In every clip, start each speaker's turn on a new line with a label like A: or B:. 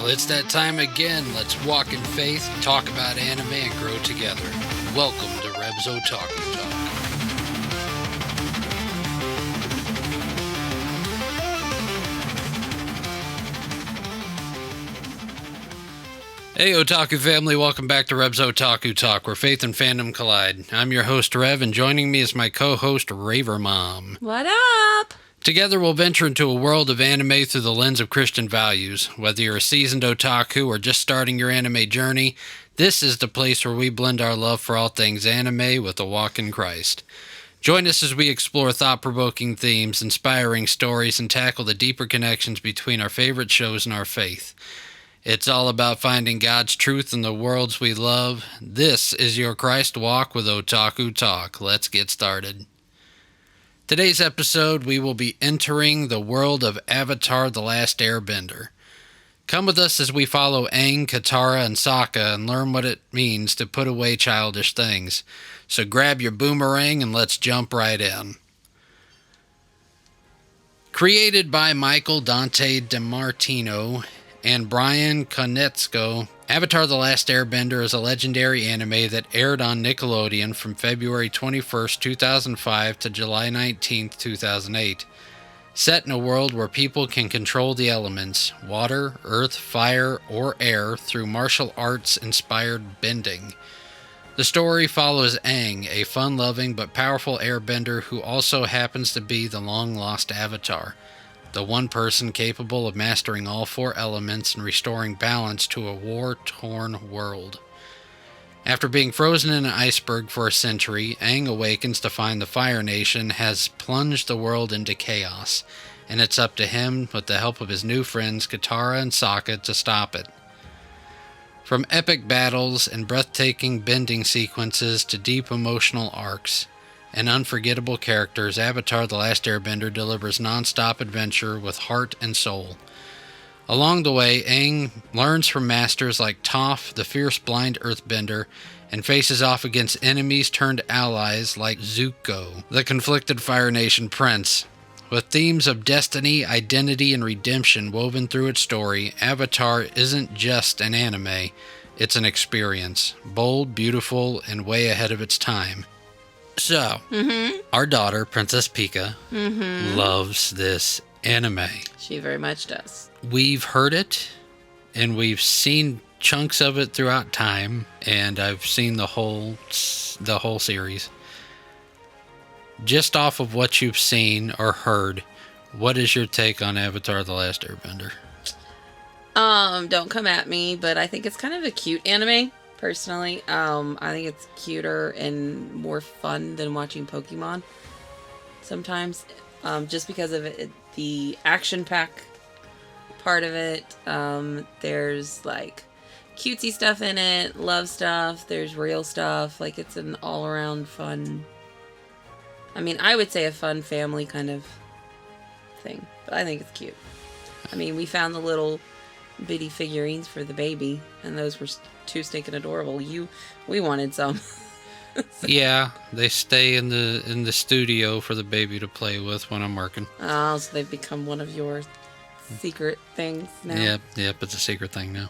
A: Well, it's that time again. Let's walk in faith, talk about anime, and grow together. Welcome to Rev's Otaku Talk. Hey Otaku family, welcome back to Rev's Otaku Talk, where faith and fandom collide. I'm your host Rev, and joining me is my co-host Raver Mom.
B: What up?
A: Together we'll venture into a world of anime through the lens of Christian values. Whether you're a seasoned otaku or just starting your anime journey, this is the place where we blend our love for all things anime with a walk in Christ. Join us as we explore thought-provoking themes, inspiring stories, and tackle the deeper connections between our favorite shows and our faith. It's all about finding God's truth in the worlds we love. This is your Christ Walk with Otaku Talk. Let's get started. Today's episode, we will be entering the world of Avatar: The Last Airbender. Come with us as we follow Aang, Katara, and Sokka and learn what it means to put away childish things. So grab your boomerang and let's jump right in. Created by Michael Dante DiMartino and Brian Konietzko, Avatar: The Last Airbender is a legendary anime that aired on Nickelodeon from February 21st, 2005 to July 19th, 2008. Set in a world where people can control the elements, water, earth, fire, or air through martial arts-inspired bending. The story follows Aang, a fun-loving but powerful airbender who also happens to be the long-lost Avatar, the one person capable of mastering all four elements and restoring balance to a war-torn world. After being frozen in an iceberg for a century, Aang awakens to find the Fire Nation has plunged the world into chaos, and it's up to him, with the help of his new friends Katara and Sokka, to stop it. From epic battles and breathtaking bending sequences to deep emotional arcs and unforgettable characters, Avatar: The Last Airbender delivers non-stop adventure with heart and soul. Along the way, Aang learns from masters like Toph, the fierce blind earthbender, and faces off against enemies turned allies like Zuko, the conflicted Fire Nation prince. With themes of destiny, identity, and redemption woven through its story, Avatar isn't just an anime, it's an experience. Bold, beautiful, and way ahead of its time. So, our daughter, Princess Pika, loves this anime.
B: She very much does.
A: We've heard it, and we've seen chunks of it throughout time, and I've seen the whole series. Just off of what you've seen or heard, what is your take on Avatar: The Last Airbender?
B: Don't come at me, but I think it's kind of a cute anime. Personally, I think it's cuter and more fun than watching Pokemon sometimes, just because of it, the action pack part of it. There's like cutesy stuff in it, love stuff, there's real stuff. Like, it's an all-around fun, I mean, I would say a fun family kind of thing, but I think it's cute. I mean, we found the little bitty figurines for the baby, and those were too stinking adorable. We wanted some.
A: Yeah, they stay in the studio for the baby to play with when I'm working.
B: Oh, so they've become one of your secret things now.
A: Yep, it's a secret thing now.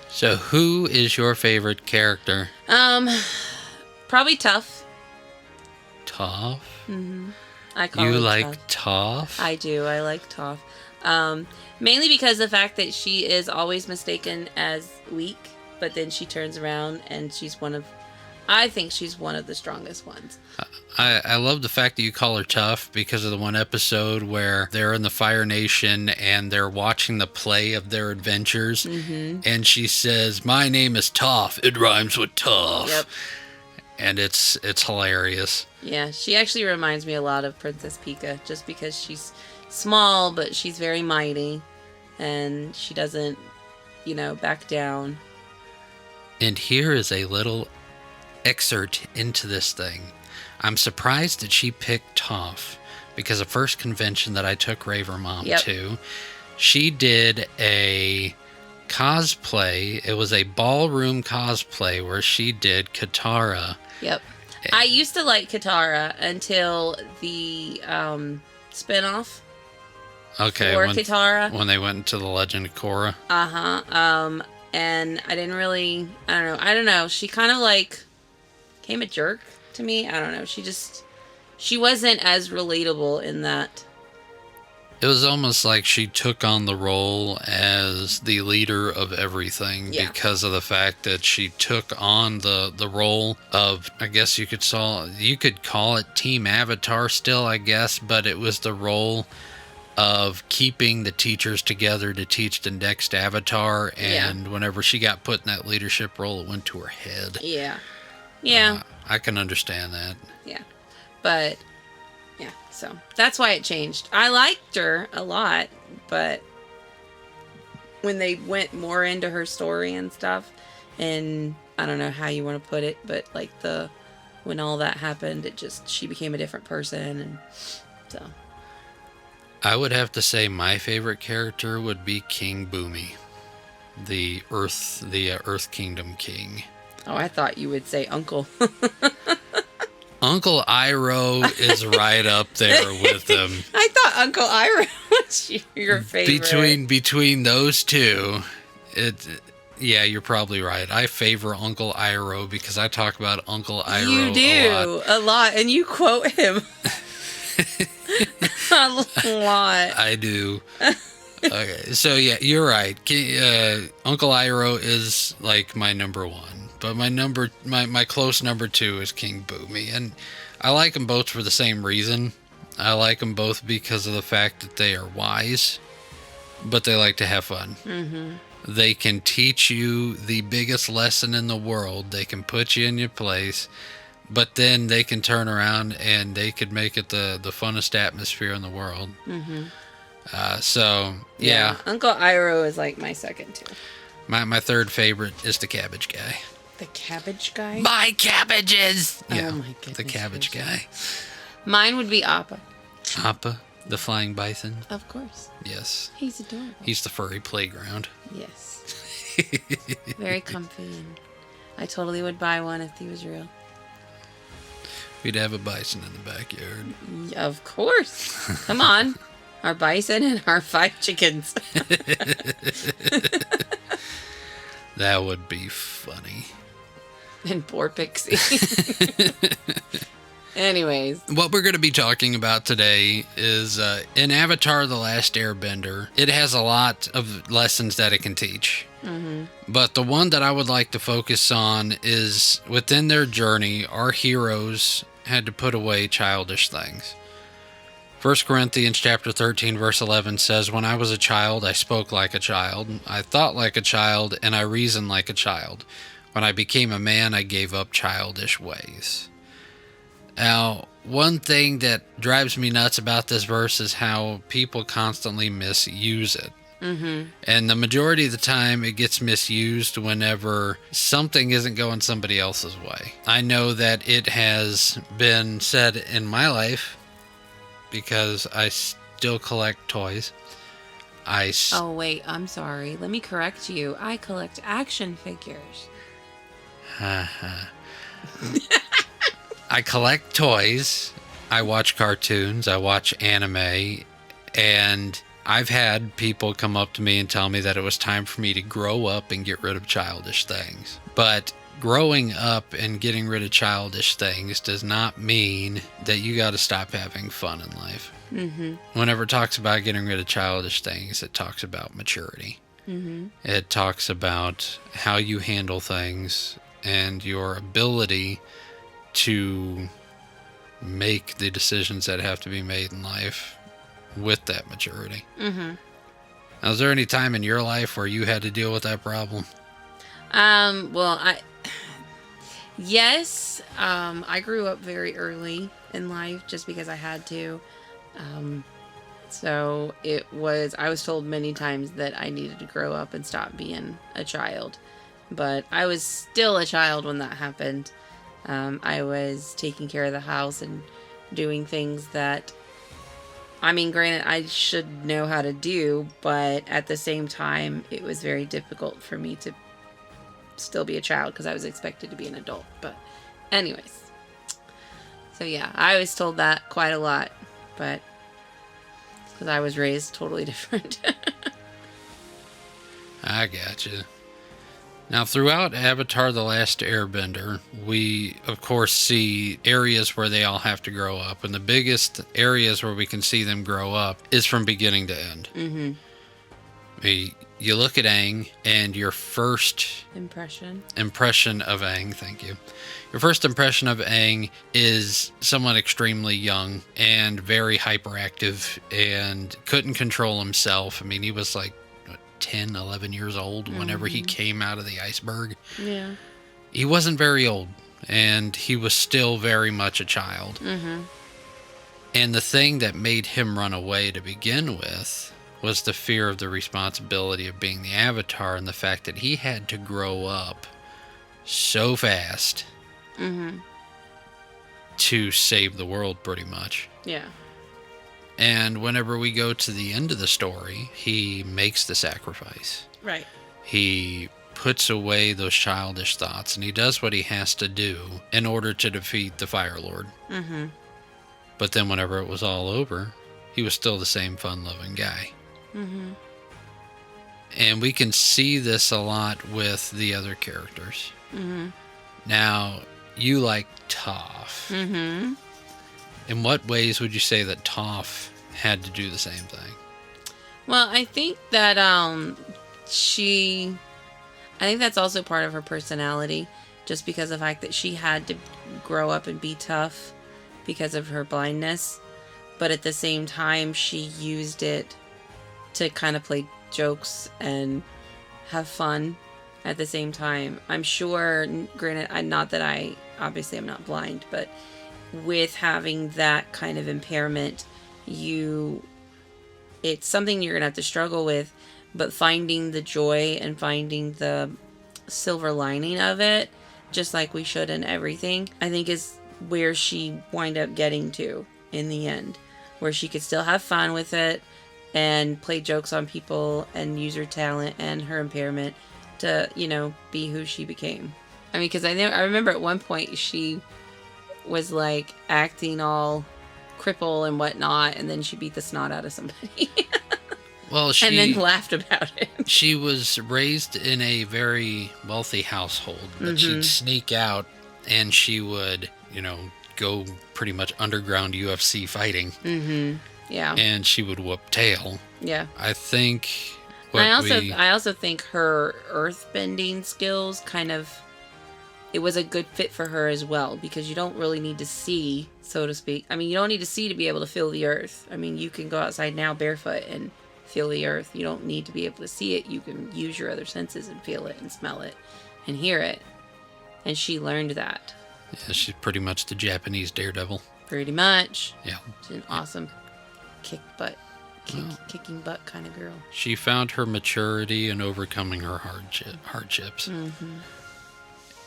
A: So, who is your favorite character?
B: Probably Toph.
A: Toph?
B: Mm-hmm. I call
A: you
B: her
A: like
B: Toph.
A: Toph?
B: I do. I like Toph. Mainly because the fact that she is always mistaken as weak, but then she turns around and I think she's one of the strongest ones.
A: I love the fact that you call her Toph because of the one episode where they're in the Fire Nation and they're watching the play of their adventures, and she says, "My name is Toph. It rhymes with tough."
B: Yep.
A: And it's hilarious.
B: Yeah, she actually reminds me a lot of Princess Pika, just because she's small, but she's very mighty, and she doesn't, back down.
A: And here is a little excerpt into this thing. I'm surprised that she picked Toph, because the first convention that I took Raver Mom to, she did a cosplay. It was a ballroom cosplay where she did Katara.
B: Yep. I used to like Katara until the spinoff.
A: Okay,
B: for Katara.
A: when they went into the Legend of Korra.
B: And I didn't really, I don't know. She kind of like came a jerk to me. I don't know. She wasn't as relatable in that.
A: It was almost like she took on the role as the leader of everything because of the fact that she took on the role of, I guess you could call it Team Avatar still, I guess, but it was the role of keeping the teachers together to teach the next Avatar, and whenever she got put in that leadership role, it went to her head.
B: Yeah.
A: I can understand that.
B: Yeah. But yeah, so that's why it changed. I liked her a lot, but when they went more into her story and stuff, and I don't know how you want to put it, but like when all that happened, she became a different person, and so.
A: I would have to say my favorite character would be King Boomy, the Earth Kingdom King.
B: Oh, I thought you would say Uncle.
A: Uncle Iroh is right up there with them.
B: I thought Uncle Iroh was your favorite.
A: Between those two, you're probably right. I favor Uncle Iroh because I talk about Uncle Iroh
B: You do a lot, and you quote him a lot.
A: I do. Okay, so yeah, you're right. Uncle Iroh is like my number one. But my close number two is King Boomy, and I like them both for the same reason. I like them both because of the fact that they are wise, but they like to have fun. Mm-hmm. They can teach you the biggest lesson in the world. They can put you in your place, but then they can turn around and they could make it the funnest atmosphere in the world. Mm-hmm. So, yeah.
B: Uncle Iroh is like my second too.
A: My third favorite is the Cabbage Guy.
B: The Cabbage Guy?
A: My cabbages!
B: Yeah, oh my goodness.
A: The Cabbage Guy.
B: Mine would be Appa.
A: Appa, the flying bison?
B: Of course.
A: Yes.
B: He's adorable.
A: He's the furry playground.
B: Yes. Very comfy, and I totally would buy one if he was real.
A: We'd have a bison in the backyard.
B: Of course. Come on. Our bison and our 5 chickens.
A: That would be funny.
B: And poor Pixie. Anyways.
A: What we're going to be talking about today is in Avatar The Last Airbender, it has a lot of lessons that it can teach. Mm-hmm. But the one that I would like to focus on is within their journey, our heroes had to put away childish things. 1 Corinthians chapter 13, verse 11 says, "When I was a child, I spoke like a child. I thought like a child, and I reasoned like a child. When I became a man, I gave up childish ways." Now, one thing that drives me nuts about this verse is how people constantly misuse it. Mm-hmm. And the majority of the time, it gets misused whenever something isn't going somebody else's way. I know that it has been said in my life, because I still collect toys.
B: Oh, wait, I'm sorry. Let me correct you. I collect action figures.
A: I collect toys. I watch cartoons. I watch anime. And I've had people come up to me and tell me that it was time for me to grow up and get rid of childish things. But growing up and getting rid of childish things does not mean that you got to stop having fun in life. Mm-hmm. Whenever it talks about getting rid of childish things, it talks about maturity. Mm-hmm. It talks about how you handle things and your ability to make the decisions that have to be made in life with that maturity. Mm-hmm. Now, is there any time in your life where you had to deal with that problem?
B: Yes, I grew up very early in life just because I had to. So I was told many times that I needed to grow up and stop being a child. But I was still a child when that happened. I was taking care of the house and doing things that, I mean, granted, I should know how to do, but at the same time, it was very difficult for me to still be a child because I was expected to be an adult. But anyways, so yeah, I was told that quite a lot, but because I was raised totally different.
A: I gotcha. Now, throughout Avatar The Last Airbender, we, of course, see areas where they all have to grow up. And the biggest areas where we can see them grow up is from beginning to end. Mm-hmm. You look at Aang, and your first impression of Aang, thank you. Your first impression of Aang is someone extremely young and very hyperactive and couldn't control himself. I mean, he was like 10, 11 years old whenever he came out of the iceberg. Yeah. He wasn't very old, and he was still very much a child. Mm-hmm. And the thing that made him run away to begin with was the fear of the responsibility of being the Avatar and the fact that he had to grow up so fast to save the world, pretty much. Yeah. And whenever we go to the end of the story, he makes the sacrifice. Right. He puts away those childish thoughts, and he does what he has to do in order to defeat the Fire Lord. Mm-hmm. But then whenever it was all over, he was still the same fun-loving guy. Mm-hmm. And we can see this a lot with the other characters. Mm-hmm. Now, you like Toph. Mm-hmm. In what ways would you say that Toph had to do the same thing?
B: Well, I think that I think that's also part of her personality, just because of the fact that she had to grow up and be tough because of her blindness. But at the same time, she used it to kind of play jokes and have fun at the same time. I'm sure, granted, obviously I'm not blind, but with having that kind of impairment, it's something you're gonna have to struggle with, but finding the joy and finding the silver lining of it, just like we should in everything, I think is where she wind up getting to in the end, where she could still have fun with it and play jokes on people and use her talent and her impairment to, be who she became. I mean, because I remember at one point she was like acting all cripple and whatnot, and then she beat the snot out of somebody.
A: Well,
B: and then laughed about it.
A: She was raised in a very wealthy household, but she'd sneak out and she would, go pretty much underground UFC fighting. Mm-hmm. Yeah. And she would whoop tail. Yeah. I think. I also think her earthbending skills it was a good fit for her as well, because you don't really need to see, so to speak. I mean, you don't need to see to be able to feel the earth. I mean, you can go outside now barefoot and feel the earth. You don't need to be able to see it. You can use your other senses and feel it and smell it and hear it. And she learned that. Yeah, she's pretty much the Japanese Daredevil.
B: Pretty much.
A: Yeah.
B: She's an awesome kicking butt kind of girl.
A: She found her maturity in overcoming her hardships. Mm-hmm.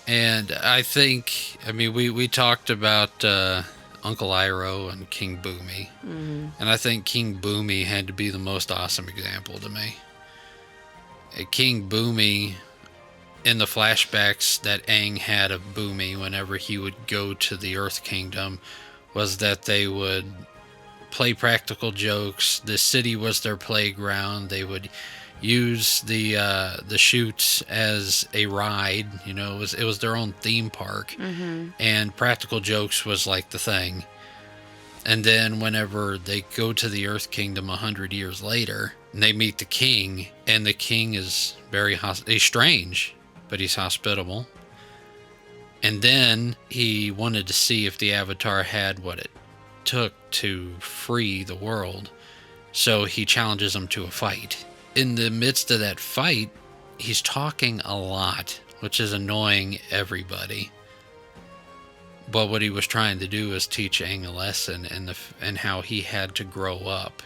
A: And I think, we talked about Uncle Iroh and King Boomy. Mm-hmm. And I think King Boomy had to be the most awesome example to me. King Boomy, in the flashbacks that Aang had of Boomy whenever he would go to the Earth Kingdom, was that they would play practical jokes. The city was their playground. They would use the chutes as a ride. It was their own theme park. Mm-hmm. And practical jokes was like the thing. And then whenever they go to the Earth Kingdom 100 years later, and they meet the king, and the king is he's strange, but he's hospitable. And then he wanted to see if the Avatar had what it took to free the world. So he challenges him to a fight. In the midst of that fight, he's talking a lot, which is annoying everybody. But what he was trying to do is teach Aang a lesson and how he had to grow up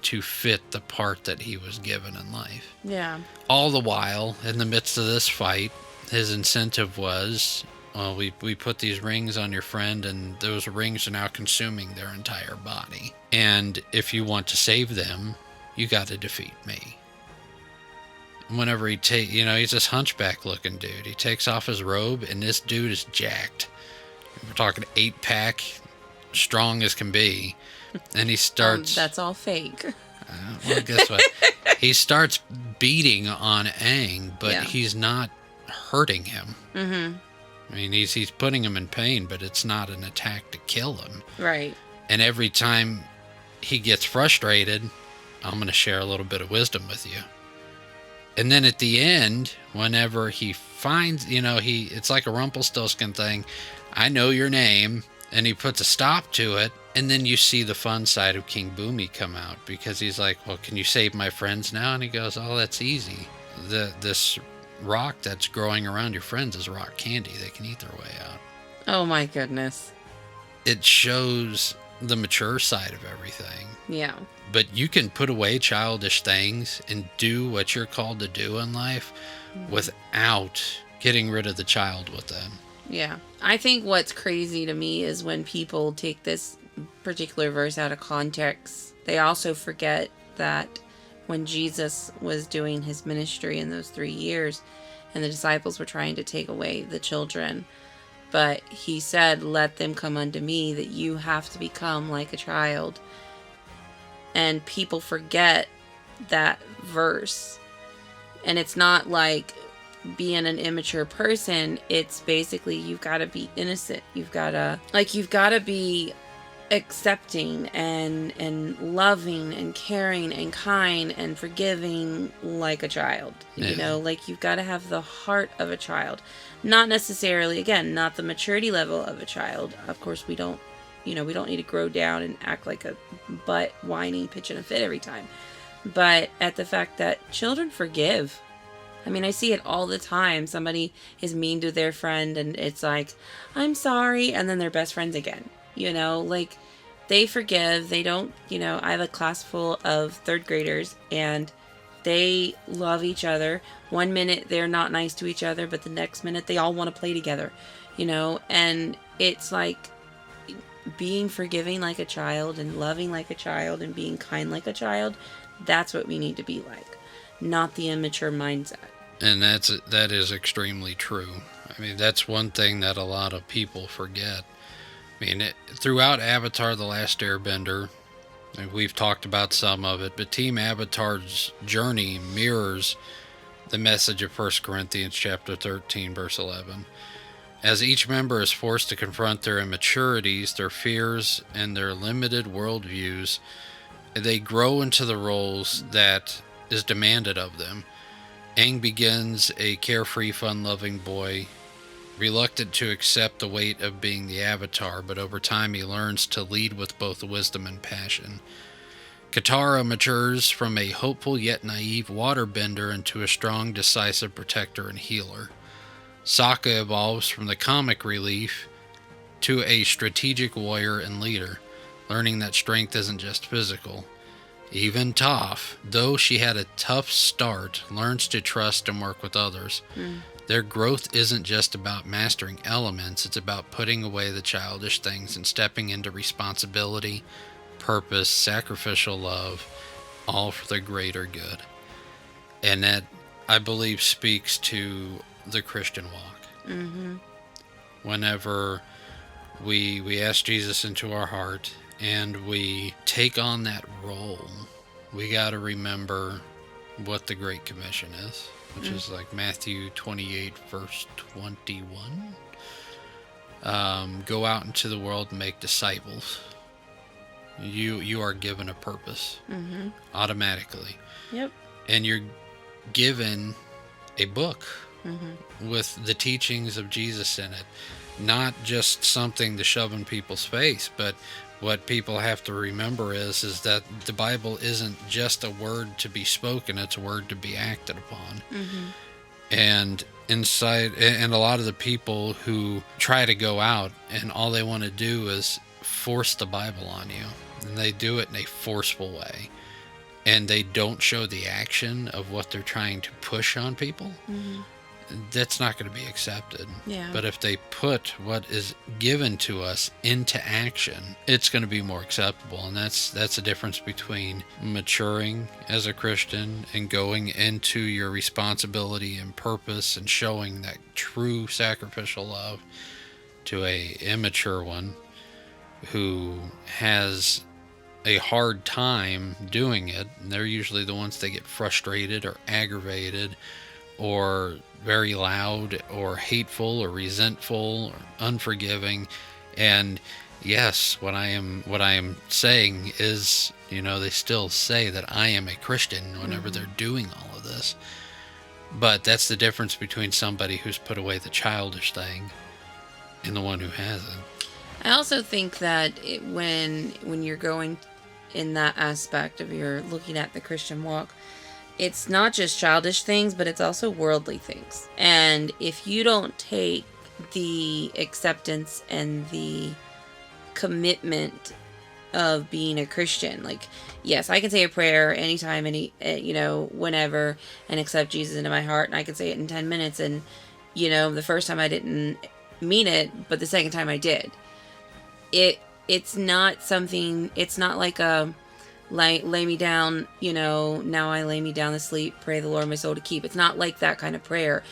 A: to fit the part that he was given in life. Yeah. All the while, in the midst of this fight, his incentive was, well, we put these rings on your friend, and those rings are now consuming their entire body. And if you want to save them, you got to defeat me. Whenever he's this hunchback looking dude. He takes off his robe, and this dude is jacked. We're talking 8-pack, strong as can be. And he starts...
B: That's all fake.
A: Well, guess what? He starts beating on Aang, but
B: Yeah.
A: he's not hurting him.
B: Mm-hmm.
A: I mean, he's putting him in pain, but it's not an attack to kill him.
B: Right.
A: And every time he gets frustrated, I'm going to share a little bit of wisdom with you. And then at the end, whenever he finds, it's like a Rumpelstiltskin thing. I know your name. And he puts a stop to it. And then you see the fun side of King Boomy come out, because he's like, well, can you save my friends now? And he goes, oh, that's easy. This rock that's growing around your friends is rock candy. They can eat their way out.
B: Oh my goodness.
A: It shows the mature side of everything.
B: Yeah.
A: But you can put away childish things and do what you're called to do in life without getting rid of the child with them.
B: Yeah. I think what's crazy to me is when people take this particular verse out of context. They also forget that when Jesus was doing his ministry in those 3 years and the disciples were trying to take away the children, but he said, let them come unto me, that you have to become like a child. And people forget that verse. And it's not like being an immature person. It's basically, you've got to be innocent. You've got to be accepting and loving and caring and kind and forgiving like a child.
A: Yeah.
B: You've got to have the heart of a child. Not necessarily, again, not the maturity level of a child. Of course, we don't need to grow down and act like a butt whining, pitching a fit every time. But at the fact that children forgive. I mean, I see it all the time. Somebody is mean to their friend and it's like, I'm sorry. And then they're best friends again. They forgive. They don't, I have a class full of third graders and they love each other. 1 minute they're not nice to each other, but the next minute they all want to play together, and it's like being forgiving like a child and loving like a child and being kind like a child. That's what we need to be like, not the immature mindset. And
A: that is extremely true. I mean, that's one thing that a lot of people forget. I mean, throughout Avatar: The Last Airbender, and we've talked about some of it, but Team Avatar's journey mirrors the message of 1 Corinthians chapter 13, verse 11. As each member is forced to confront their immaturities, their fears, and their limited worldviews, they grow into the roles that is demanded of them. Aang begins a carefree, fun-loving boy, reluctant to accept the weight of being the Avatar, but over time he learns to lead with both wisdom and passion. Katara matures from a hopeful yet naive waterbender into a strong, decisive protector and healer. Sokka evolves from the comic relief to a strategic warrior and leader, learning that strength isn't just physical. Even Toph, though she had a tough start, learns to trust and work with others. Their growth isn't just about mastering elements, it's about putting away the childish things and stepping into responsibility, purpose, sacrificial love, all for the greater good. And that, I believe, speaks to the Christian walk.
B: Mm-hmm.
A: Whenever we ask Jesus into our heart and we take on that role, we got to remember what the Great Commission is, which is like Matthew 28, verse 21. Go out into the world and make disciples. You are given a purpose automatically.
B: Yep.
A: And you're given a book with the teachings of Jesus in it. Not just something to shove in people's face, but what people have to remember is that the Bible isn't just a word to be spoken, it's a word to be acted upon. And a lot of the people who try to go out and all they want to do is force the Bible on you, and they do it in a forceful way, and they don't show the action of what they're trying to push on people, that's not going to be accepted.
B: Yeah.
A: But if they put what is given to us into action, it's going to be more acceptable. And that's the difference between maturing as a Christian and going into your responsibility and purpose and showing that true sacrificial love to a immature one who has a hard time doing it. And they're usually the ones that get frustrated or aggravated or very loud or hateful or resentful or unforgiving. And yes, what I am saying is, they still say that I am a Christian whenever they're doing all of this. But that's the difference between somebody who's put away the childish thing and the one who hasn't.
B: I also think that when you're going in that aspect of you're looking at the Christian walk, it's not just childish things, but it's also worldly things. And if you don't take the acceptance and the commitment of being a Christian, like, yes, I can say a prayer anytime, whenever, and accept Jesus into my heart, and I can say it in 10 minutes, and, the first time I didn't mean it, but the second time I did. It's not something, it's not like a, lay me down, now I lay me down to sleep, pray the Lord my soul to keep. It's not like that kind of prayer.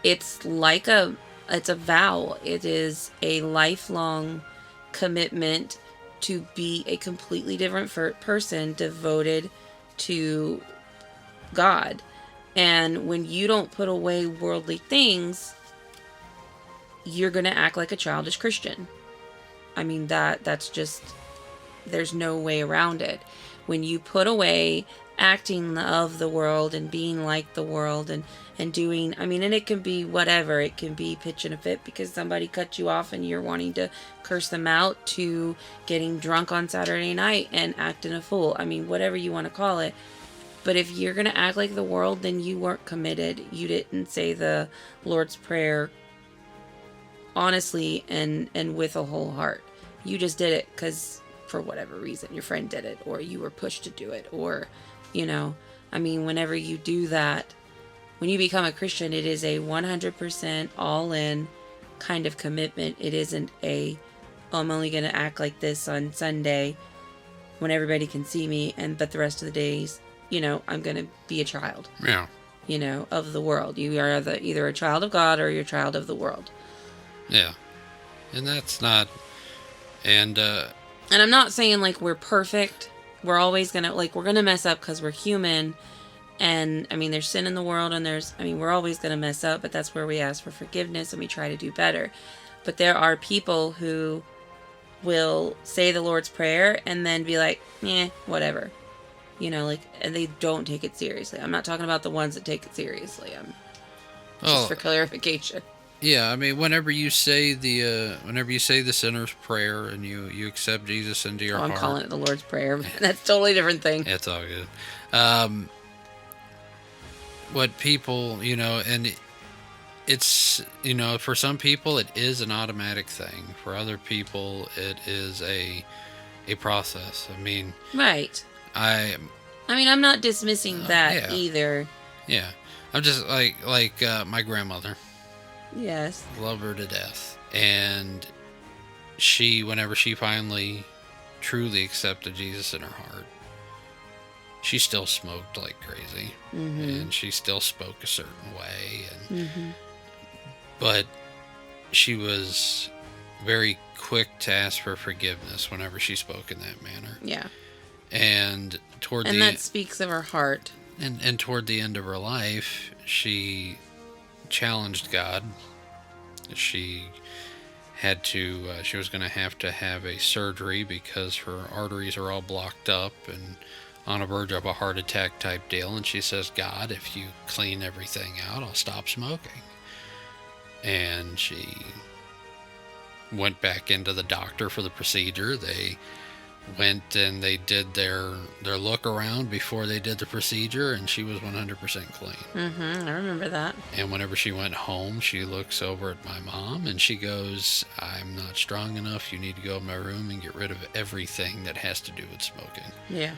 B: It's like it's a vow. It is a lifelong commitment to be a completely different person devoted to God. And when you don't put away worldly things, you're going to act like a childish Christian. I mean, that's just, there's no way around it. When you put away acting of the world and being like the world and doing, and it can be whatever. It can be pitching a fit because somebody cut you off and you're wanting to curse them out, to getting drunk on Saturday night and acting a fool. Whatever you want to call it. But if you're going to act like the world, then you weren't committed. You didn't say the Lord's Prayer honestly and with a whole heart. You just did it because for whatever reason your friend did it, or you were pushed to do it, or whenever you do that, when you become a Christian, it is a 100% all in kind of commitment. It isn't I'm only going to act like this on Sunday when everybody can see me, but the rest of the days, I'm going to be a child.
A: Yeah.
B: Of the world. You are either a child of God or you're a child of the world.
A: Yeah. And that's not, and
B: I'm not saying like we're perfect. We're always gonna, we're gonna mess up because we're human. And there's sin in the world, and we're always gonna mess up, but that's where we ask for forgiveness and we try to do better. But there are people who will say the Lord's Prayer and then be like, whatever. And they don't take it seriously. I'm not talking about the ones that take it seriously. Just for clarification.
A: Yeah, whenever you say the sinner's prayer and you accept Jesus into your heart.
B: I'm calling it the Lord's Prayer. That's a totally different thing.
A: It's all good. What people, and it's, for some people it is an automatic thing. For other people it is a process.
B: Right. I'm not dismissing that either.
A: Yeah. I'm just like my grandmother.
B: Yes.
A: Love her to death. And whenever she finally truly accepted Jesus in her heart, she still smoked like crazy. Mm-hmm. And she still spoke a certain way. And but she was very quick to ask for forgiveness whenever she spoke in that manner.
B: Yeah.
A: And
B: that speaks of her heart.
A: And toward the end of her life, she challenged God. She had to, she was going to have a surgery because her arteries are all blocked up and on the verge of a heart attack type deal. And she says, God, if you clean everything out, I'll stop smoking. And she went back into the doctor for the procedure. They went and they did their look around before they did the procedure, and she was 100% clean.
B: I remember that.
A: And whenever she went home, she looks over at my mom and she goes, I'm not strong enough. You need to go in my room and get rid of everything that has to do with smoking.
B: Yeah.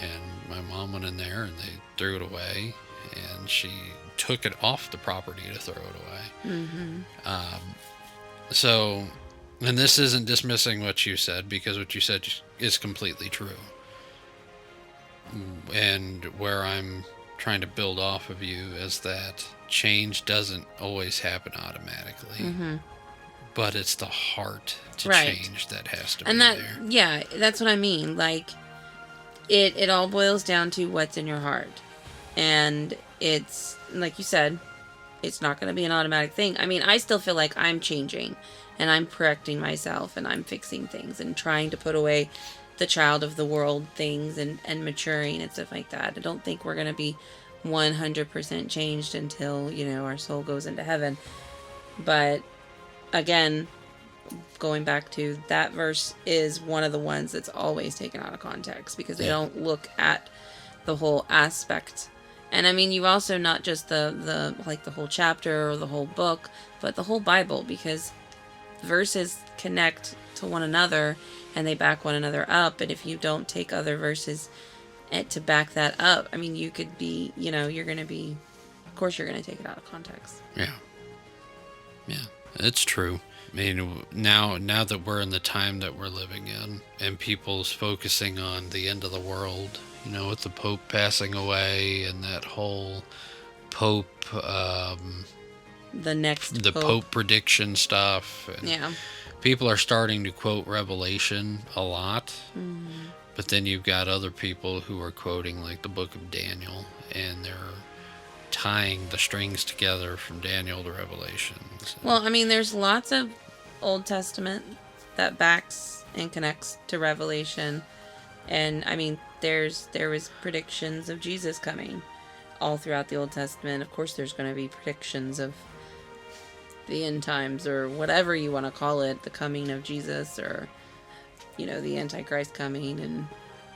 A: And my mom went in there and they threw it away, and she took it off the property to throw it away. So, and this isn't dismissing what you said, because what you said is completely true. And where I'm trying to build off of you is that change doesn't always happen automatically. But it's the heart to change that has to be there.
B: Yeah, that's what I mean. Like, it all boils down to what's in your heart. And it's, like you said, it's not going to be an automatic thing. I mean, I still feel like I'm changing and I'm correcting myself and I'm fixing things and trying to put away the child of the world things and maturing and stuff like that. I don't think we're going to be 100% changed until, our soul goes into heaven. But again, going back to that verse is one of the ones that's always taken out of context because they don't look at the whole aspect. And I mean, you also not just the whole chapter or the whole book, but the whole Bible, because verses connect to one another and they back one another up. And if you don't take other verses to back that up, I mean, you could be, you're going to be, of course you're going to take it out of context.
A: Yeah, it's true. I mean, now that we're in the time that we're living in and people's focusing on the end of the world, with the Pope passing away and that whole Pope,
B: the
A: Pope prediction stuff. And
B: yeah.
A: People are starting to quote Revelation a lot, but then you've got other people who are quoting like the book of Daniel, and they're tying the strings together from Daniel to Revelation. So.
B: Well, I mean, there's lots of Old Testament that backs and connects to Revelation, and I mean, there was predictions of Jesus coming all throughout the Old Testament. Of course, there's going to be predictions of the end times or whatever you want to call it, the coming of Jesus or, the Antichrist coming. And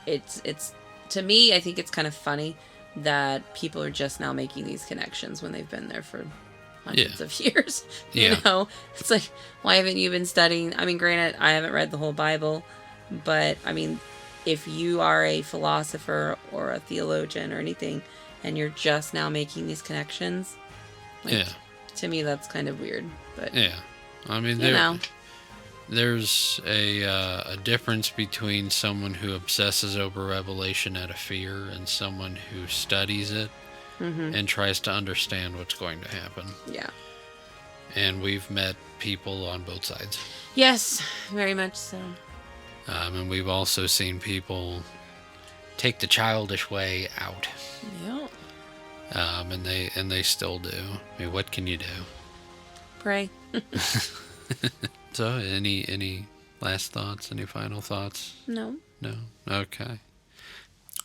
B: it's to me, I think it's kind of funny that people are just now making these connections when they've been there for hundreds of years. It's like, why haven't you been studying? I mean, granted, I haven't read the whole Bible, but I mean, if you are a philosopher or a theologian or anything, and you're just now making these connections, to me that's kind of weird. But
A: I mean, there's a difference between someone who obsesses over Revelation out of fear and someone who studies it and tries to understand what's going to happen.
B: Yeah.
A: And we've met people on both sides.
B: Yes, very much so.
A: And we've also seen people take the childish way out.
B: Yeah.
A: And they still do. I mean, what can you do?
B: Pray.
A: So, any last thoughts? Any final thoughts?
B: No.
A: No? Okay.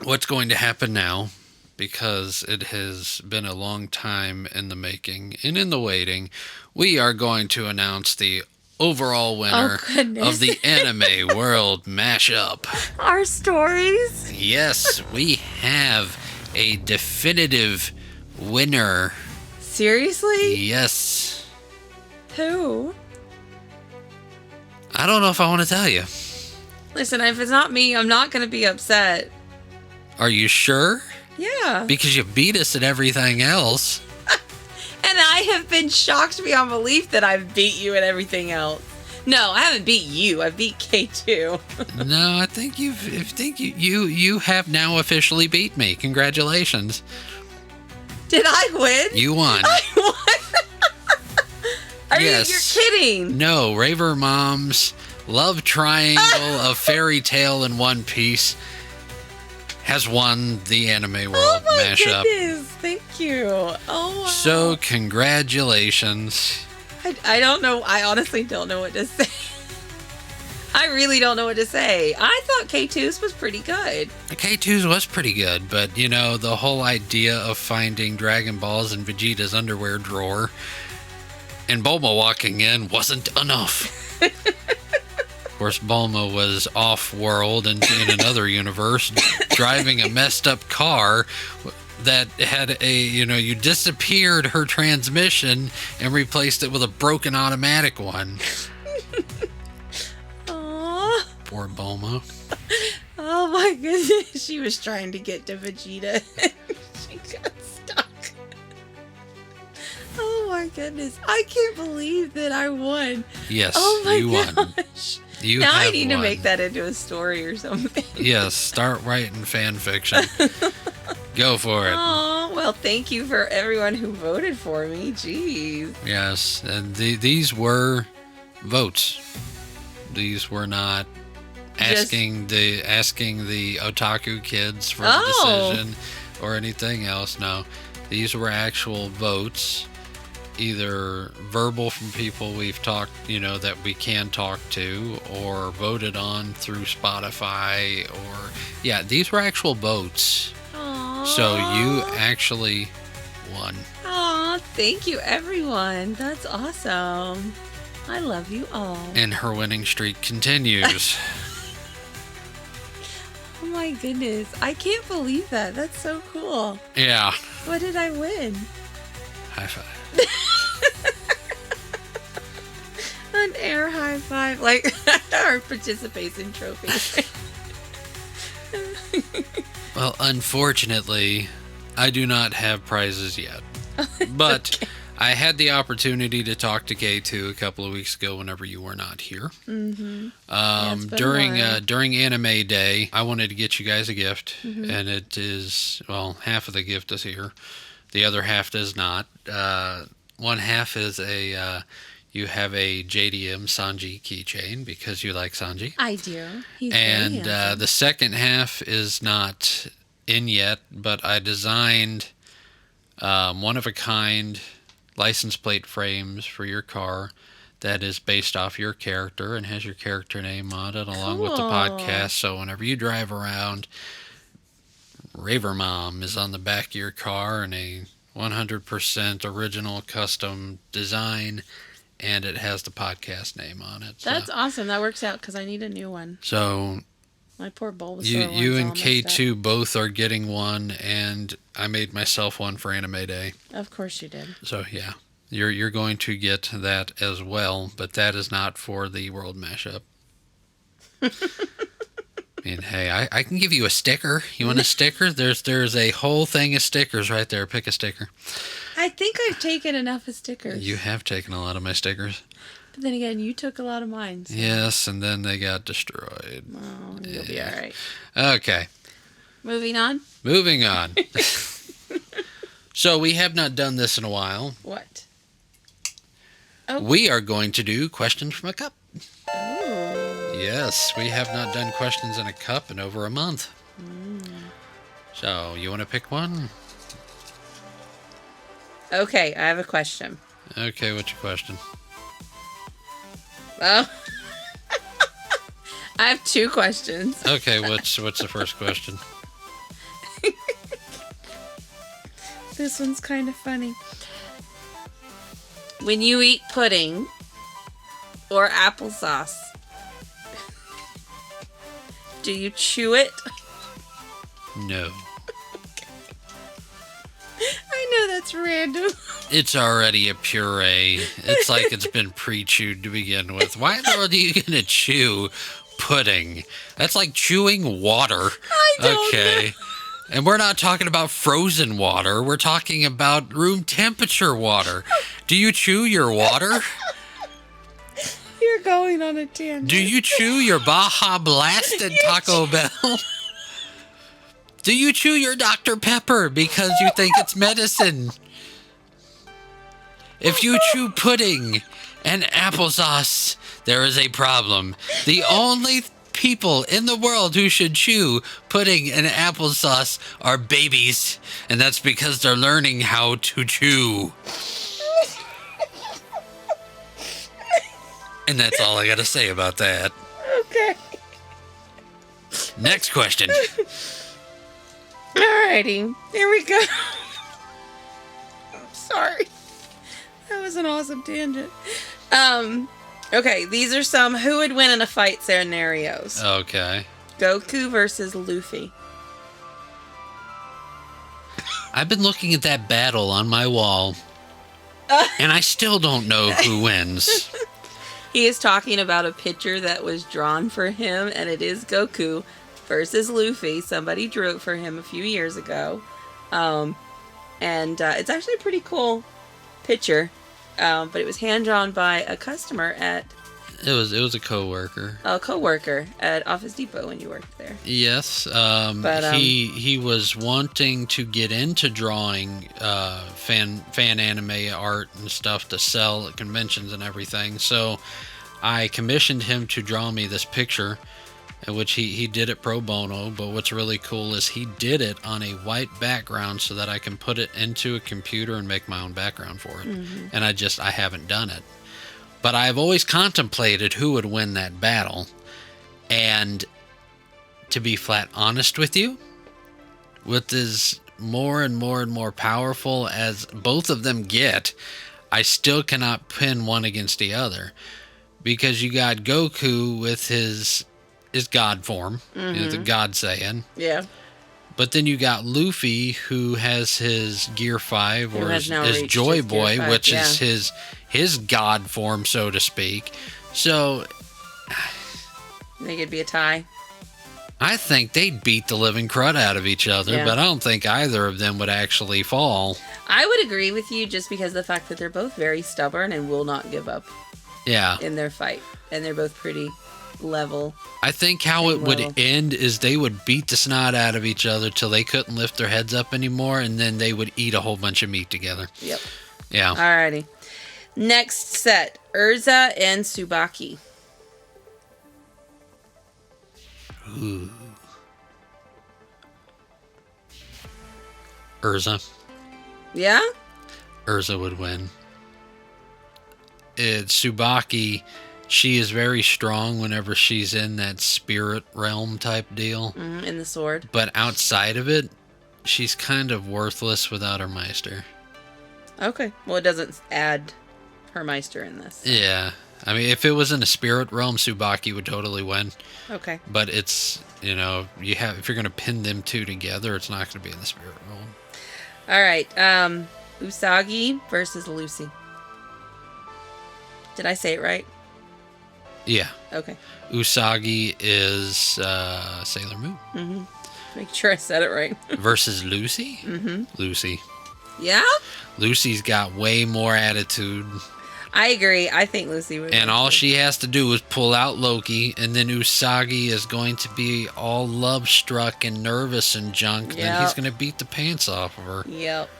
A: What's going to happen now, because it has been a long time in the making and in the waiting, we are going to announce the overall winner of the Anime World Mashup.
B: Our stories?
A: Yes, we have a definitive winner.
B: Seriously?
A: Yes.
B: Who?
A: I don't know if I want to tell you.
B: Listen, if it's not me, I'm not going to be upset.
A: Are you sure?
B: Yeah.
A: Because you beat us at everything else.
B: And I have been shocked beyond belief that I've beat you at everything else. No, I haven't beat you. I beat K2.
A: No, I think you have now officially beat me. Congratulations.
B: Did I win?
A: You won.
B: I won. You're kidding.
A: No, Raver Mom's love triangle of fairy tale in One Piece has won the Anime World Mashup.
B: Goodness. Thank you. Oh, wow.
A: So, congratulations.
B: I don't know. I honestly don't know what to say. I really don't know what to say. I thought K2's was pretty good.
A: K2's was pretty good, but, the whole idea of finding Dragon Balls in Vegeta's underwear drawer and Bulma walking in wasn't enough. Of course, Bulma was off-world and in another universe driving a messed-up car that had you disappeared her transmission and replaced it with a broken automatic one.
B: Aww.
A: Poor Bulma.
B: Oh my goodness. She was trying to get to Vegeta. She got stuck. Oh my goodness. I can't believe that I won.
A: Yes,
B: oh my
A: you
B: gosh.
A: won. You
B: now
A: have
B: I need
A: won.
B: to make that into a story or something.
A: Yes, start writing fan fiction. Go for it.
B: Oh, well, thank you for everyone who voted for me. Jeez.
A: Yes, and these were votes. These were not asking the otaku kids for the decision or anything else. No, these were actual votes, either verbal from people we've talked, that we can talk to, or voted on through Spotify, or these were actual votes.
B: Aww.
A: So you actually won.
B: Aw, thank you, everyone. That's awesome. I love you all.
A: And her winning streak continues.
B: Oh my goodness. I can't believe that. That's so cool.
A: Yeah.
B: What did I win?
A: High five.
B: An air high five. Like our participation trophy.
A: Well, unfortunately, I do not have prizes yet. But
B: okay.
A: I had the opportunity to talk to K2 a couple of weeks ago whenever you were not here.
B: Mm-hmm.
A: During Anime Day, I wanted to get you guys a gift, and it is, half of the gift is here. The other half does not. One half is you have a JDM Sanji keychain because you like Sanji.
B: I do. He's
A: and
B: very handsome.
A: The second half is not in yet, but I designed one-of-a-kind license plate frames for your car that is based off your character and has your character name on it along with the podcast. So whenever you drive around, Raver Mom is on the back of your car in a 100% original custom design, and it has the podcast name on it.
B: That's awesome. That works out because I need a new one.
A: So
B: my poor Bulbasaur.
A: you and K2 both are getting one, and I made myself one for Anime Day.
B: Of course you did.
A: So yeah, you're going to get that as well, but that is not for the World Mashup. I mean, hey, I can give you a sticker. You want a sticker? There's a whole thing of stickers right there. Pick a sticker.
B: I think I've taken enough of stickers.
A: You have taken a lot of my stickers.
B: But then again, you took a lot of mine. So.
A: Yes, and then they got destroyed.
B: Oh, you'll be all right.
A: Okay.
B: Moving on.
A: So we have not done this in a while.
B: What? Oh.
A: We are going to do questions from a cup.
B: Oh.
A: Yes, we have not done questions in a cup in over a month. So, you want to pick one?
B: Okay, I have a question.
A: Okay, what's your question?
B: Oh. I have two questions.
A: Okay, what's the first question?
B: This one's kind of funny. When you eat pudding or applesauce, do you chew it?
A: No.
B: Okay. I know that's random.
A: It's already a puree. It's like it's been pre-chewed to begin with. Why in the world are you going to chew pudding? That's like chewing water.
B: I don't know.
A: And we're not talking about frozen water. We're talking about room temperature water. Do you chew your water?
B: You're going on a tangent.
A: Do you chew your Baja Blast at Taco Bell? Do you chew your Dr. Pepper because you think it's medicine? If you chew pudding and applesauce, there is a problem. The only people in the world who should chew pudding and applesauce are babies, and that's because they're learning how to chew. And that's all I gotta say about that.
B: Okay.
A: Next question.
B: Alrighty, here we go. I'm sorry. That was an awesome tangent. Okay, these are some who would win in a fight scenarios.
A: Okay.
B: Goku versus Luffy.
A: I've been looking at that battle on my wall, and I still don't know who wins.
B: He is talking about a picture that was drawn for him, and it is Goku versus Luffy. Somebody drew it for him a few years ago. And it's actually a pretty cool picture. But it was hand-drawn by a customer at...
A: It was a coworker.
B: A coworker at Office Depot when you worked there.
A: Yes. He was wanting to get into drawing fan anime art and stuff to sell at conventions and everything. So I commissioned him to draw me this picture. which he did it pro bono. But what's really cool is he did it on a white background so that I can put it into a computer and make my own background for it. And I haven't done it. But I've always contemplated who would win that battle. And to be flat honest with you, with as more and more and more powerful as both of them get, I still cannot pin one against the other. Because you got Goku with his God form, the God Saiyan.
B: Yeah.
A: But then you got Luffy, who has his Gear 5, or his Joy Boy, which is his God form, so to speak. So
B: I think it'd be a tie.
A: I think they'd beat the living crud out of each other, but I don't think either of them would actually fall.
B: I would agree with you just because of the fact that they're both very stubborn and will not give up in their fight. And they're both pretty level.
A: I think how it would end is they would beat the snot out of each other till they couldn't lift their heads up anymore, and then they would eat a whole bunch of meat together.
B: Yep.
A: Yeah.
B: Alrighty. Next set, Urza and Tsubaki.
A: Ooh. Urza.
B: Yeah?
A: Urza would win. Tsubaki, she is very strong whenever she's in that spirit realm type deal.
B: In the sword.
A: But outside of it, she's kind of worthless without her Meister.
B: Okay. Well, it doesn't add her Meister in this.
A: Yeah. I mean, if it was in a spirit realm, Tsubaki would totally win.
B: Okay.
A: But it's, if you're going to pin them two together, it's not going to be in the spirit realm.
B: All right. Usagi versus Lucy. Did I say it right?
A: Yeah.
B: Okay.
A: Usagi is Sailor Moon.
B: Mm-hmm. Make sure I said it right.
A: Versus Lucy?
B: Mm-hmm.
A: Lucy.
B: Yeah?
A: Lucy's got way more attitude.
B: I agree. I think Lucy would.
A: And all she has to do is pull out Loki, and then Usagi is going to be all love-struck and nervous and junk. Yep. Then he's going to beat the pants off of her.
B: Yep.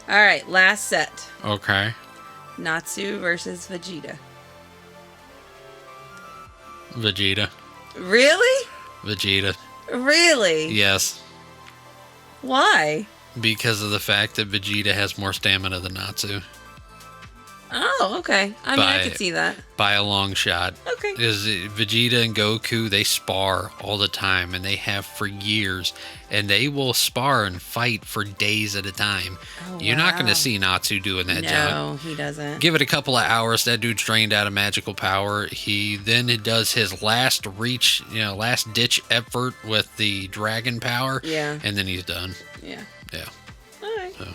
B: All right, last set.
A: Okay.
B: Natsu versus Vegeta.
A: Vegeta.
B: Really?
A: Vegeta.
B: Really?
A: Yes.
B: Why?
A: Because of the fact that Vegeta has more stamina than Natsu.
B: Oh, okay. I could see that.
A: By a long shot.
B: Okay.
A: Because Vegeta and Goku, they spar all the time, and they have for years. And they will spar and fight for days at a time. Oh, You're not going to see Natsu doing that job.
B: No, he doesn't.
A: Give it a couple of hours, that dude's drained out of magical power. He then does his last ditch effort with the dragon power.
B: Yeah.
A: And then he's done.
B: Yeah.
A: Yeah.
B: All right.
A: So,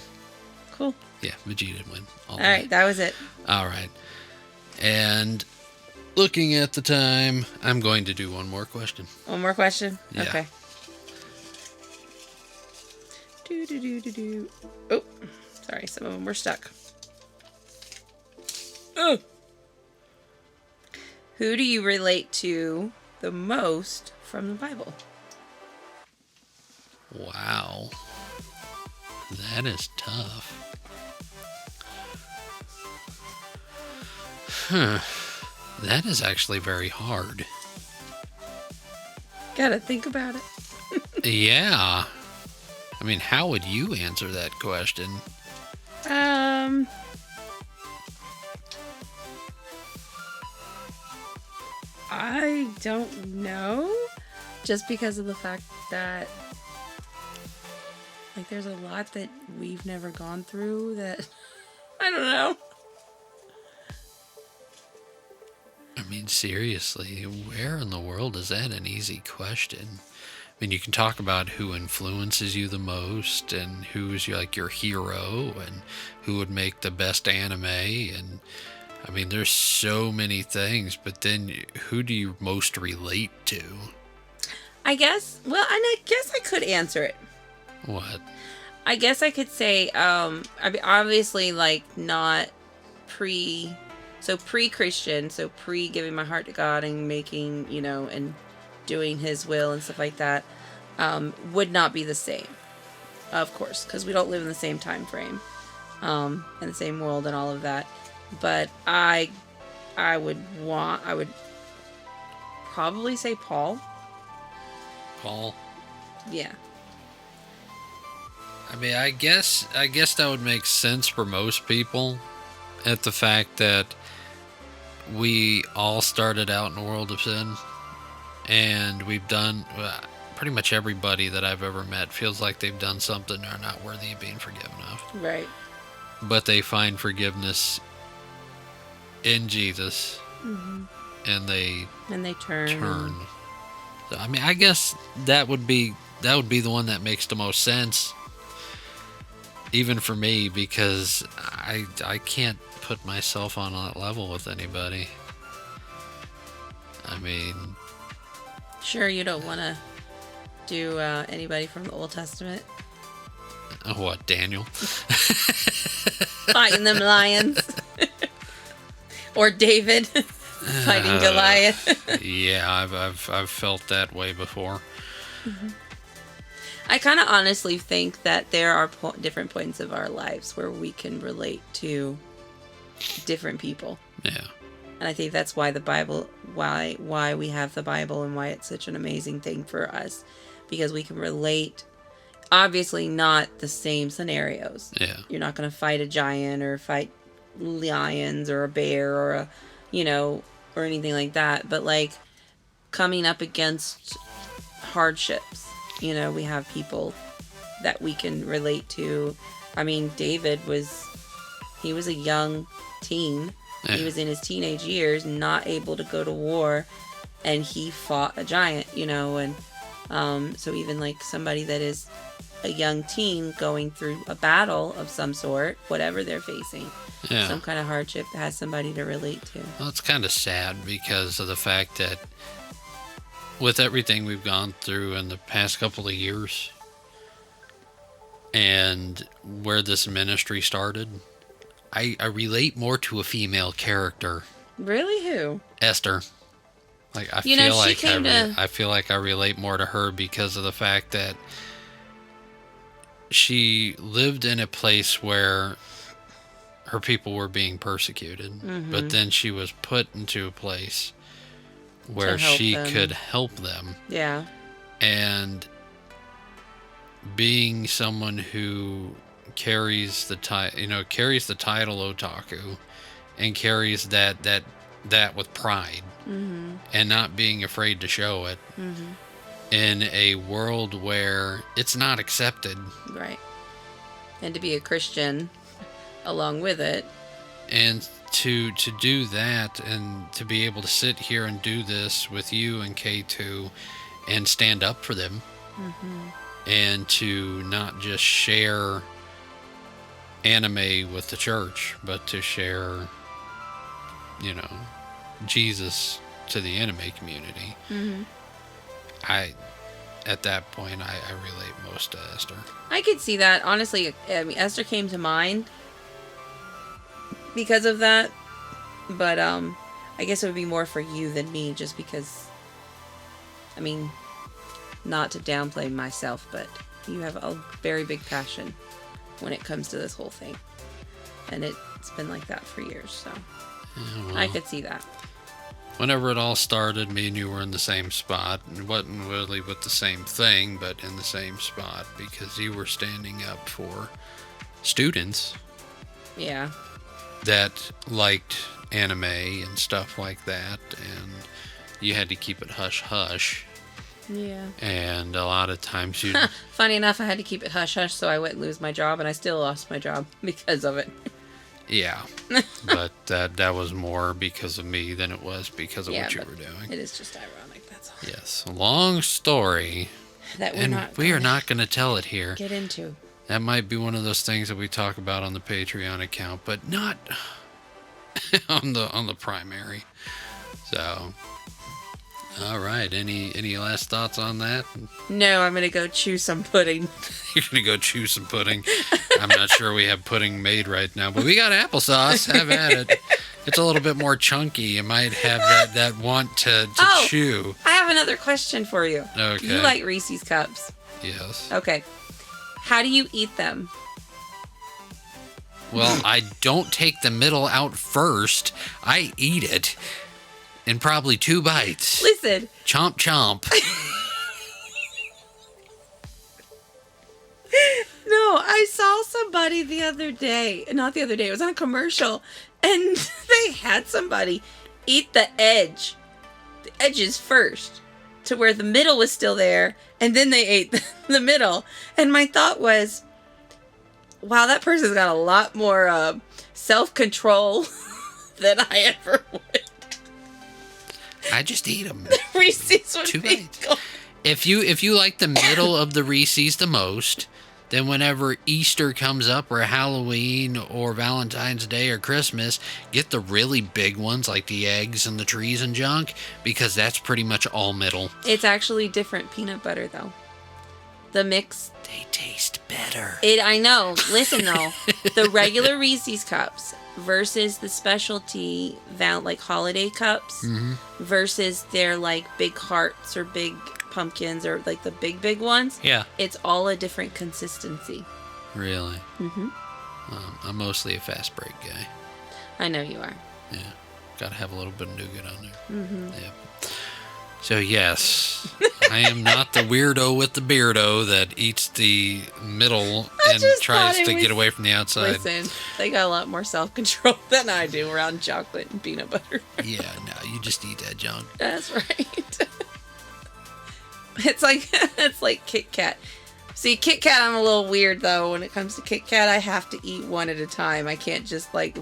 B: cool.
A: Yeah, Vegeta win.
B: All right, that was it.
A: All right. And looking at the time, I'm going to do one more question.
B: One more question?
A: Yeah.
B: Okay. Oh, sorry, some of them were stuck. Oh. Who do you relate to the most from the Bible?
A: Wow. That is tough. That is actually very hard.
B: Gotta think about it.
A: Yeah. I mean, how would you answer that question?
B: I don't know. Just because of the fact that, like, there's a lot that we've never gone through that, I don't know.
A: I mean, seriously, where in the world is that an easy question? I mean, you can talk about who influences you the most and who's your hero and who would make the best anime. And I mean, there's so many things, but then who do you most relate to? I guess
B: I could answer it.
A: What?
B: I guess I could say, I mean, obviously, like, not pre-Christian, so pre-giving my heart to God and making, and doing his will and stuff like that, would not be the same, of course, because we don't live in the same time frame, in the same world and all of that. But I would probably say Paul.
A: Paul.
B: Yeah.
A: I mean, I guess that would make sense for most people, at the fact that we all started out in a world of sin, and we've done pretty much everybody that I've ever met feels like they've done something they're not worthy of being forgiven of.
B: Right.
A: But they find forgiveness in Jesus, and they
B: turn.
A: So, I mean, I guess that would be the one that makes the most sense, even for me, because I can't put myself on that level with anybody. I mean,
B: sure, you don't want to do anybody from the Old Testament.
A: What, Daniel?
B: Fighting them lions. Or David fighting Goliath.
A: Yeah, I've felt that way before.
B: I kind of honestly think that there are different points of our lives where we can relate to different people.
A: Yeah.
B: And I think that's why the Bible, why we have the Bible, and why it's such an amazing thing for us, because we can relate. Obviously, not the same scenarios.
A: Yeah.
B: You're not going to fight a giant or fight lions or a bear or a, or anything like that. But like coming up against hardships, we have people that we can relate to. I mean, David was a young teen.
A: Yeah.
B: He was in his teenage years, not able to go to war, and he fought a giant, and so even like somebody that is a young teen going through a battle of some sort, whatever they're facing, some kind of hardship, has somebody to relate to.
A: Well, it's kind of sad because of the fact that with everything we've gone through in the past couple of years and where this ministry started, I relate more to a female character.
B: Really? Who?
A: Esther. Like I feel like I relate more to her because of the fact that she lived in a place where her people were being persecuted, but then she was put into a place where she could help them.
B: Yeah.
A: And being someone who carries the title Otaku, and carries that with pride, and not being afraid to show it, in a world where it's not accepted.
B: Right. And to be a Christian along with it.
A: And to do that, and to be able to sit here and do this with you and K2 and stand up for them, and to not just share anime with the church, but to share, Jesus to the anime community. At that point, I relate most to Esther.
B: I could see that. Honestly, I mean, Esther came to mind because of that. But I guess it would be more for you than me, just because, I mean, not to downplay myself, but you have a very big passion when it comes to this whole thing. And it's been like that for years, so I could see that.
A: Whenever it all started, me and you were in the same spot. It wasn't really with the same thing, but in the same spot, because you were standing up for students.
B: Yeah.
A: That liked anime and stuff like that, and you had to keep it hush-hush.
B: Yeah.
A: And a lot of times you...
B: Funny enough, I had to keep it hush-hush so I wouldn't lose my job, and I still lost my job because of it.
A: Yeah, but that was more because of me than it was because of what you were doing.
B: It is just ironic, that's all.
A: Yes, long story.
B: That
A: we are not going to tell it here.
B: Get into.
A: That might be one of those things that we talk about on the Patreon account, but not on the primary. So, all right. Any last thoughts on that?
B: No, I'm gonna go chew some pudding.
A: You're gonna go chew some pudding. I'm not sure we have pudding made right now, but we got applesauce. Have at it. It's a little bit more chunky. You might have that want to chew.
B: I have another question for you.
A: Okay.
B: You like Reese's Cups?
A: Yes.
B: Okay. How do you eat them?
A: Well, I don't take the middle out first. I eat it. in probably 2 bites.
B: Listen.
A: Chomp, chomp.
B: No, I saw somebody the other day. Not the other day. It was on a commercial. And they had somebody eat the edges first, to where the middle was still there. And then they ate the middle. And my thought was, wow, that person's got a lot more self-control than I ever would.
A: I just eat them.
B: Reese's would
A: 2
B: be
A: bites.
B: gold.
A: If you like the middle of the Reese's the most, then whenever Easter comes up or Halloween or Valentine's Day or Christmas, get the really big ones like the eggs and the trees and junk, because that's pretty much all middle.
B: It's actually different peanut butter, though. The mix.
A: They taste better.
B: I know. Listen, though. The regular Reese's cups versus the specialty like holiday cups versus their like big hearts or big pumpkins or like the big ones.
A: Yeah.
B: It's all a different consistency.
A: Really? I'm mostly a fast break guy.
B: I know you are.
A: Yeah. Gotta have a little bit of nougat on there. Yeah. So yes, I am not the weirdo with the beardo that eats the middle and tries to get away from the outside.
B: Listen, they got a lot more self-control than I do around chocolate and peanut butter.
A: Yeah, no, you just eat that junk.
B: That's right. It's like Kit Kat. See, Kit Kat, I'm a little weird though. When it comes to Kit Kat, I have to eat one at a time. I can't just like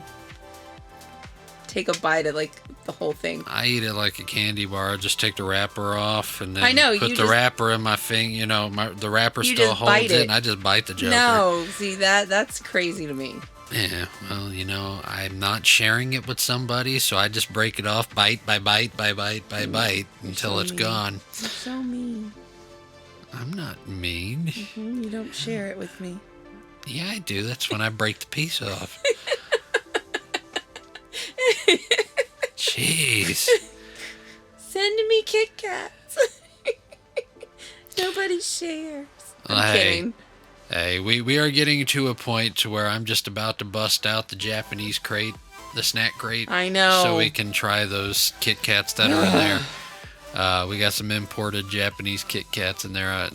B: take a bite of like the whole thing.
A: I eat it like a candy bar. I just take the wrapper off and then put the wrapper in my finger. The wrapper still holds it, and I just bite the joker.
B: No, see that's crazy to me.
A: Yeah, well, I'm not sharing it with somebody, so I just break it off bite by bite by bite by bite until it's gone.
B: You're so mean.
A: I'm not mean.
B: You don't share it with me.
A: Yeah, I do. That's when I break the piece off. Jeez.
B: Send me Kit Kats. Nobody shares. I'm kidding.
A: Hey, we are getting to a point to where I'm just about to bust out the Japanese crate, the snack crate.
B: I know.
A: So we can try those Kit Kats that are in there. We got some imported Japanese Kit Kats in there. I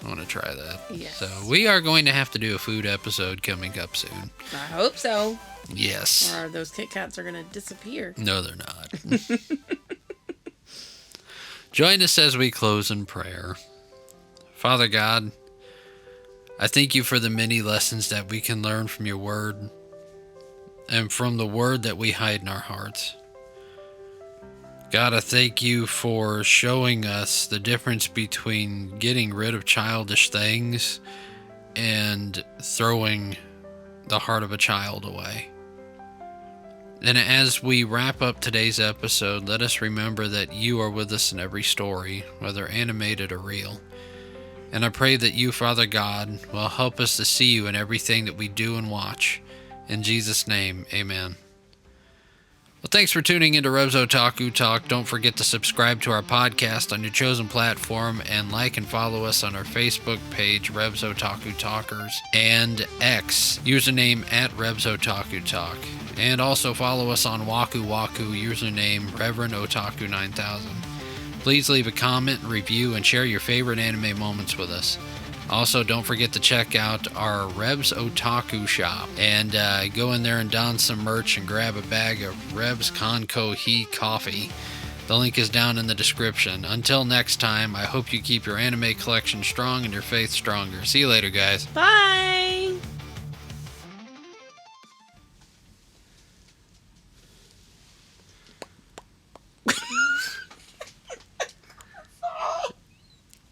A: want to try that.
B: Yes.
A: So we are going to have to do a food episode coming up soon.
B: I hope so.
A: Yes.
B: Or those Kit Kats are going to disappear.
A: No, they're not. Join us as we close in prayer. Father God, I thank you for the many lessons that we can learn from your word and from the word that we hide in our hearts. God, I thank you for showing us the difference between getting rid of childish things and throwing the heart of a child away. And as we wrap up today's episode, let us remember that you are with us in every story, whether animated or real. And I pray that you, Father God, will help us to see you in everything that we do and watch. In Jesus' name, amen. Well, thanks for tuning into Rev's Otaku Talk. Don't forget to subscribe to our podcast on your chosen platform and like and follow us on our Facebook page, Rev's Otaku Talkers, and X, username @Rev's Otaku Talk. And also follow us on Waku Waku, username Reverend Otaku 9000. Please leave a comment, review, and share your favorite anime moments with us. Also, don't forget to check out our Rev's Otaku shop and go in there and don some merch and grab a bag of Rev's Konko He coffee. The link is down in the description. Until next time, I hope you keep your anime collection strong and your faith stronger. See you later, guys.
B: Bye!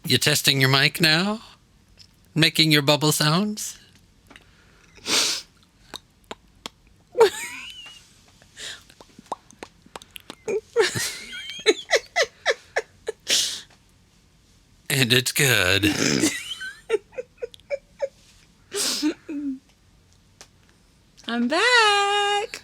A: You testing your mic now? Making your bubble sounds? And it's good.
B: I'm back!